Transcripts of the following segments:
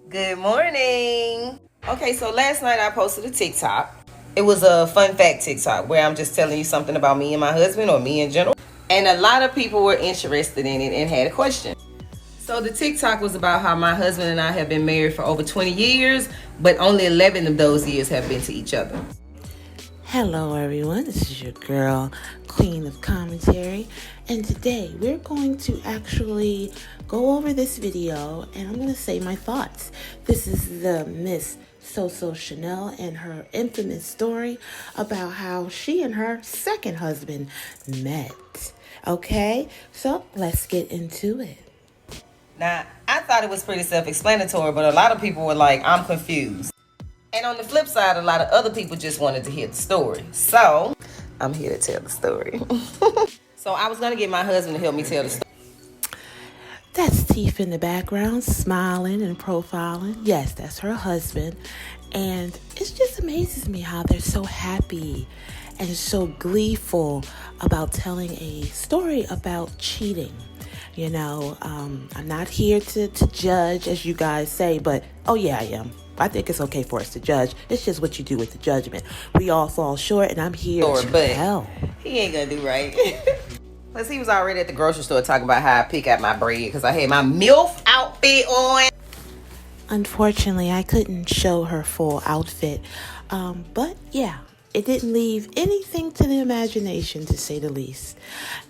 Good morning. Okay, so last night I posted a TikTok. It was a fun fact TikTok where I'm just telling you something about me and my husband or me in general. And a lot of people were interested in it and had a question. So the TikTok was about how my husband and I have been married for over 20 years, but only 11 of those years have been to each other. Hello, everyone. This is your girl, Queen of Commentary, and today we're going to actually go over this video and I'm going to say my thoughts. This is the Miss Soso Shanel and her infamous story about how she and her second husband met. Okay, so let's get into it. Now, I thought it was pretty self-explanatory, but a lot of people were like, I'm confused. And on the flip side, a lot of other people just wanted to hear the story. So, I'm here to tell the story. So, I was going to get my husband to help me tell the story. That's Teef in the background, smiling and profiling. Yes, that's her husband. And it just amazes me how they're so happy and so gleeful about telling a story about cheating. You know, I'm not here to judge, as you guys say, but oh yeah, I am. I think it's okay for us to judge. It's just what you do with the judgment. We all fall short, and I'm here to help. He ain't gonna do right. Plus, he was already at the grocery store talking about how I pick out my bread because I had my MILF outfit on. Unfortunately, I couldn't show her full outfit, but yeah, it didn't leave anything to the imagination, to say the least.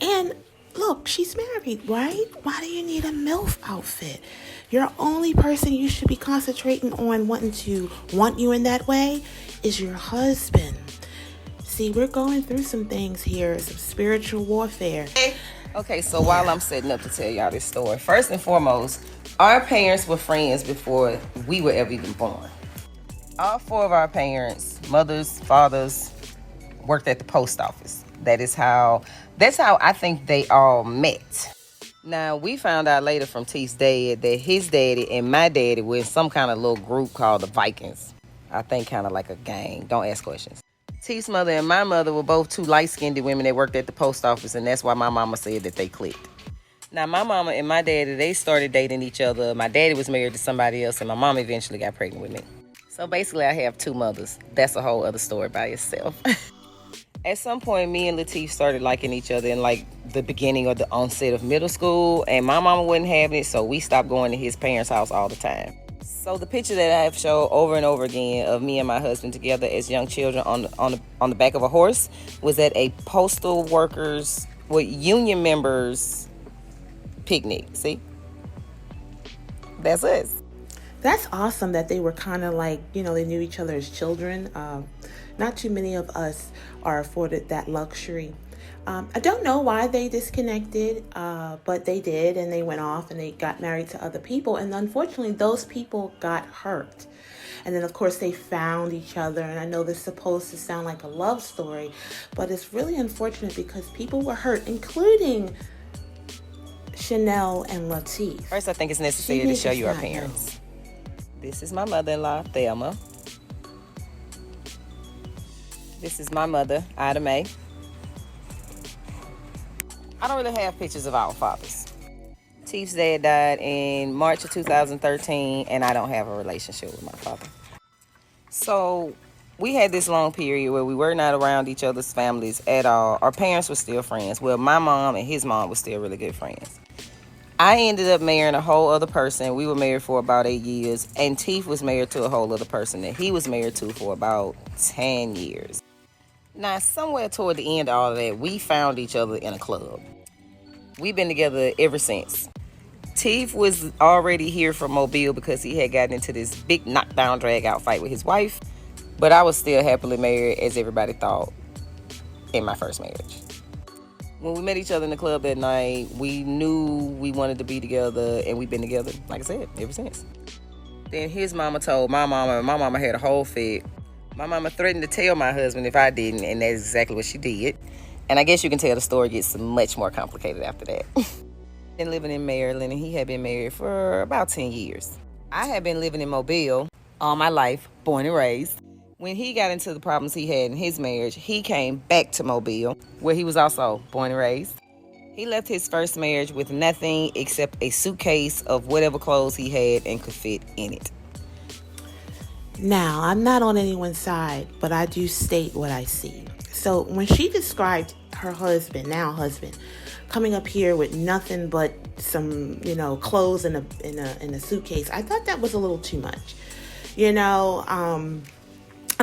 And look, she's married, right? Why do you need a MILF outfit? Your only person you should be concentrating on wanting to want you in that way is your husband. See, we're going through some things here, some spiritual warfare. Okay, so while I'm setting up to tell y'all this story, first and foremost, our parents were friends before we were ever even born. All four of our parents, mothers, fathers, worked at the post office. That's how I think they all met. Now, we found out later from T's dad that his daddy and my daddy were in some kind of little group called the Vikings. I think kind of like a gang. Don't ask questions. T's mother and my mother were both two light-skinned women that worked at the post office, and that's why my mama said that they clicked. Now, my mama and my daddy, they started dating each other. My daddy was married to somebody else, and my mom eventually got pregnant with me. So basically, I have two mothers. That's a whole other story by itself. At some point, me and Latif started liking each other in like the beginning or the onset of middle school, and my mama wasn't having it, so we stopped going to his parents' house all the time. So the picture that I have shown over and over again of me and my husband together as young children on the back of a horse was at a postal workers with union members picnic. See, that's us. That's awesome that they were kind of like, they knew each other as children. Not too many of us are afforded that luxury. I don't know why they disconnected, but they did, and they went off and they got married to other people. And unfortunately, those people got hurt. And then, of course, they found each other. And I know this is supposed to sound like a love story, but it's really unfortunate because people were hurt, including Chanel and Latif. First, I think it's necessary to show you our parents. This is my mother-in-law, Thelma. This is my mother, Ida Mae. I don't really have pictures of our fathers. Teef's dad died in March of 2013, and I don't have a relationship with my father. So we had this long period where we were not around each other's families at all. Our parents were still friends. Well, my mom and his mom were still really good friends. I ended up marrying a whole other person. We were married for about 8 years, and Teef was married to a whole other person that he was married to for about 10 years. Now, somewhere toward the end of all of that, we found each other in a club. We've been together ever since. Teef was already here from Mobile because he had gotten into this big knockdown, drag-out fight with his wife. But I was still happily married, as everybody thought, in my first marriage. When we met each other in the club that night, we knew we wanted to be together, and we've been together, like I said, ever since. Then his mama told my mama, and my mama had a whole fit. My mama threatened to tell my husband if I didn't, and that's exactly what she did. And I guess you can tell the story gets much more complicated after that. Been living in Maryland, and he had been married for about 10 years. I had been living in Mobile all my life, born and raised. When he got into the problems he had in his marriage, he came back to Mobile, where he was also born and raised. He left his first marriage with nothing except a suitcase of whatever clothes he had and could fit in it. Now, I'm not on anyone's side, but I do state what I see. So when she described her husband, now husband, coming up here with nothing but some, clothes in a suitcase, I thought that was a little too much. I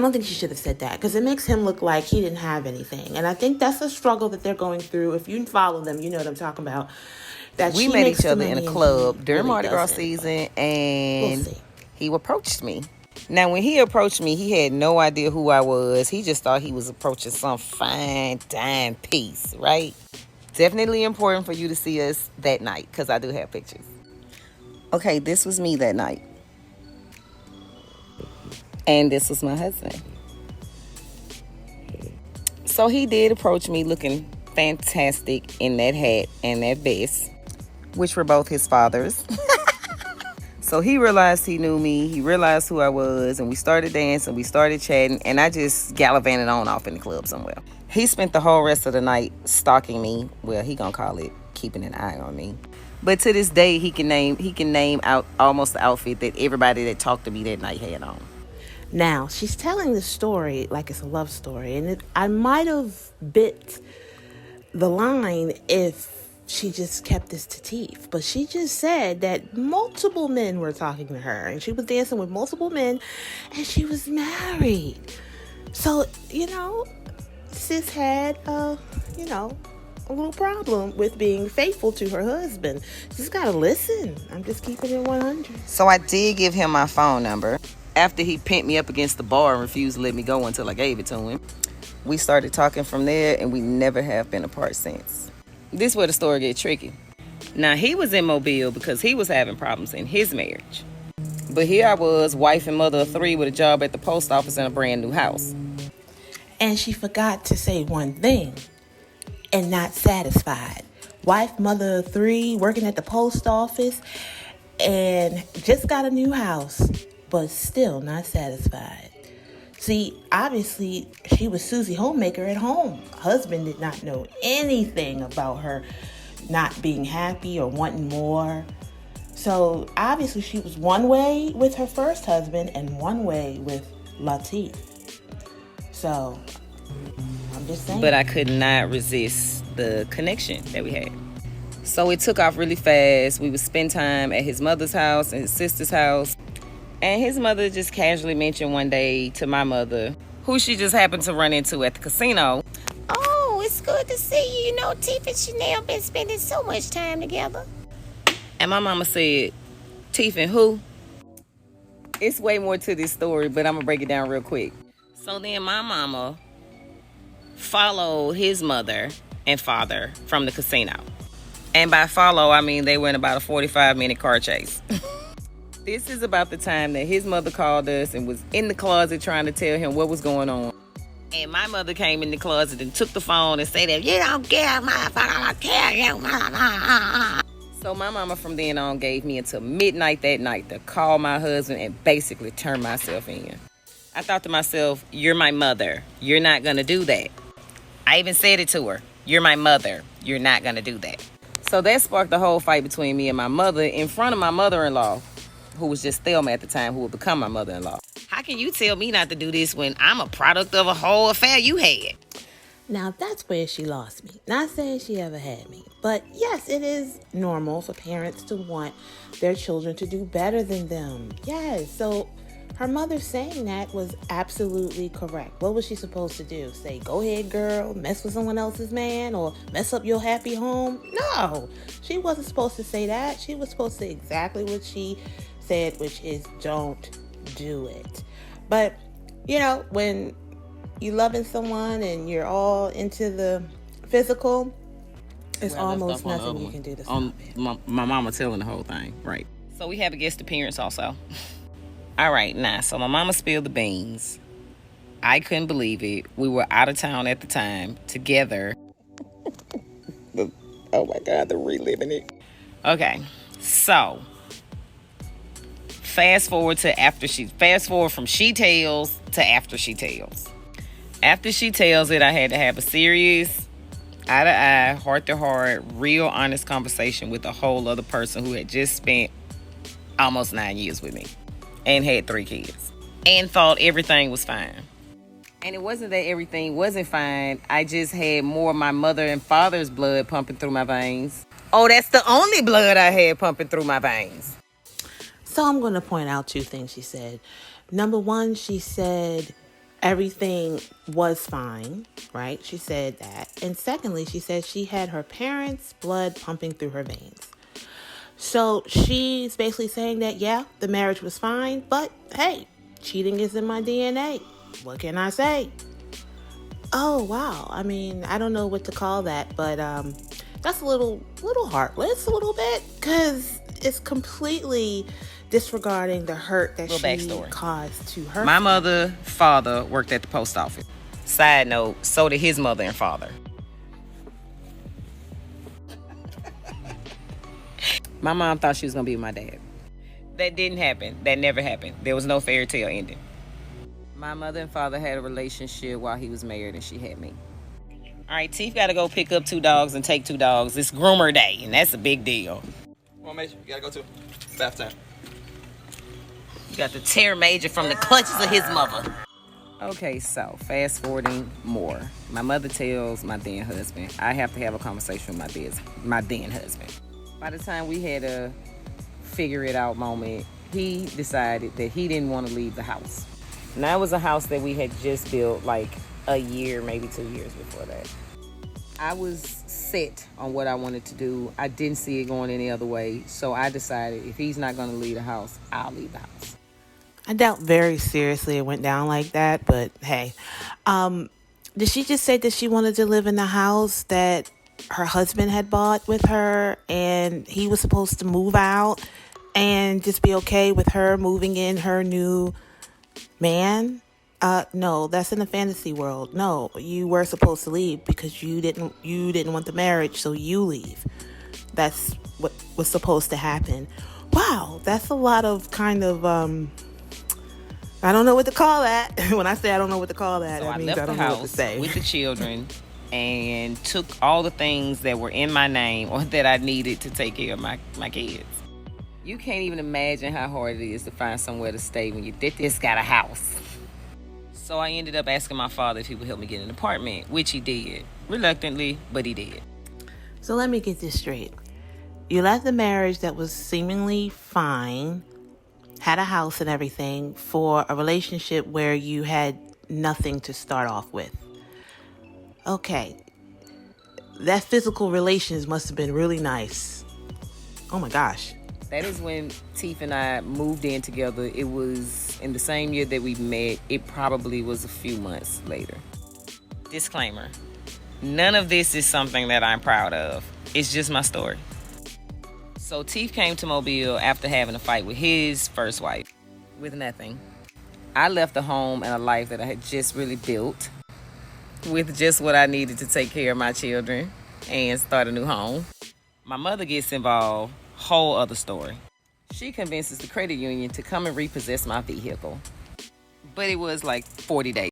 don't think she should have said that because it makes him look like he didn't have anything. And I think that's a struggle that they're going through. If you follow them, you know what I'm talking about. That We she met makes each the other in a money and club he during really Mardi Gras doesn't, season, but we'll and see. he approached me. Now, when he approached me, he had no idea who I was. He just thought he was approaching some fine dime piece, right? Definitely important for you to see us that night because I do have pictures. Okay, this was me that night. And this was my husband. So he did approach me looking fantastic in that hat and that vest, which were both his father's. So he realized he knew me, he realized who I was, and we started dancing, we started chatting, and I just gallivanted on off in the club somewhere. He spent the whole rest of the night stalking me. Well, he gonna call it keeping an eye on me. But to this day, he can name out almost the outfit that everybody that talked to me that night had on. Now, she's telling the story like it's a love story. And I might have bit the line if she just kept this to teeth. But she just said that multiple men were talking to her. And she was dancing with multiple men. And she was married. So, sis had, a little problem with being faithful to her husband. She's got to listen. I'm just keeping it 100. So I did give him my phone number. After he pinned me up against the bar and refused to let me go until I gave it to him, we started talking from there, and we never have been apart since. This is where the story gets tricky. Now, he was in Mobile because he was having problems in his marriage. But here I was, wife and mother of 3 with a job at the post office and a brand new house. And she forgot to say one thing, and not satisfied. Wife, mother of 3, working at the post office, and just got a new house, but still not satisfied. See, obviously, she was Susie Homemaker at home. Husband did not know anything about her not being happy or wanting more. So, obviously, she was one way with her first husband and one way with Latif. So, I'm just saying. But I could not resist the connection that we had. So it took off really fast. We would spend time at his mother's house and his sister's house. And his mother just casually mentioned one day to my mother, who she just happened to run into at the casino. Oh, it's good to see you. Tiff and Chanel been spending so much time together. And my mama said, Tiff and who? It's way more to this story, but I'm going to break it down real quick. So then my mama followed his mother and father from the casino. And by follow, I mean they were in about a 45-minute car chase. This is about the time that his mother called us and was in the closet trying to tell him what was going on. And my mother came in the closet and took the phone and said that, you don't care, motherfucker, I care you. So my mama from then on gave me until midnight that night to call my husband and basically turn myself in. I thought to myself, you're my mother. You're not going to do that. I even said it to her. You're my mother. You're not going to do that. So that sparked the whole fight between me and my mother in front of my mother-in-law, who was just Thelma at the time, who would become my mother-in-law. How can you tell me not to do this when I'm a product of a whole affair you had? Now, that's where she lost me. Not saying she ever had me. But yes, it is normal for parents to want their children to do better than them. Yes, so her mother saying that was absolutely correct. What was she supposed to do? Say, go ahead, girl, mess with someone else's man or mess up your happy home? No, she wasn't supposed to say that. She was supposed to say exactly what she said, which is don't do it. But, when you're loving someone and you're all into the physical, it's almost nothing you can do to stop it. My mama telling the whole thing, right? So we have a guest appearance also. All right, now, so my mama spilled the beans. I couldn't believe it. We were out of town at the time, together. Oh my God, they're reliving it. Okay, so fast forward from she tells to after she tells. After she tells it, I had to have a serious, eye-to-eye, heart-to-heart, real honest conversation with a whole other person who had just spent almost 9 years with me and had 3 kids. and thought everything was fine. And it wasn't that everything wasn't fine. I just had more of my mother and father's blood pumping through my veins. Oh, that's the only blood I had pumping through my veins. So I'm going to point out two things she said. Number one, she said everything was fine, right? She said that. And secondly, she said she had her parents' blood pumping through her veins. So she's basically saying that, yeah, the marriage was fine, but hey, cheating is in my DNA. What can I say? Oh, wow. I mean, I don't know what to call that, but that's a little heartless, a little bit, because it's completely disregarding the hurt that she caused to her. My mother, father worked at the post office. Side note, so did his mother and father. My mom thought she was going to be with my dad. That didn't happen. That never happened. There was no fairy tale ending. My mother and father had a relationship while he was married and she had me. All right, Teef got to go pick up 2 dogs and take 2 dogs. It's groomer day, and that's a big deal. Come on, Major. You got to go to bath time. You got to tear Major from the clutches of his mother. Okay, so fast forwarding more. My mother tells my then husband, I have to have a conversation with my then husband. By the time we had a figure it out moment, he decided that he didn't want to leave the house. Now it was a house that we had just built like a year, maybe 2 years before that. I was set on what I wanted to do. I didn't see it going any other way. So I decided if he's not going to leave the house, I'll leave the house. I doubt very seriously it went down like that, but hey. Did she just say that she wanted to live in the house that her husband had bought with her and he was supposed to move out and just be okay with her moving in her new man? No, that's in a fantasy world. No, you were supposed to leave because you didn't want the marriage, so you leave. That's what was supposed to happen. Wow, that's a lot of kind of I don't know what to call that. When I say I don't know what to call that, so that means I don't left know the what to house say. with the children and took all the things that were in my name or that I needed to take care of my kids. You can't even imagine how hard it is to find somewhere to stay when you just got a house. So I ended up asking my father if he would help me get an apartment, which he did. Reluctantly, but he did. So let me get this straight. You left the marriage that was seemingly fine, had a house and everything, for a relationship where you had nothing to start off with. Okay. That physical relations must have been really nice. Oh my gosh. That is when Teef and I moved in together. It was in the same year that we met. It probably was a few months later. Disclaimer. None of this is something that I'm proud of. It's just my story. So Teef came to Mobile after having a fight with his first wife. With nothing. I left a home and a life that I had just really built with just what I needed to take care of my children and start a new home. My mother gets involved. Whole other story. She convinces the credit union to come and repossess my vehicle. But it was like 40 days.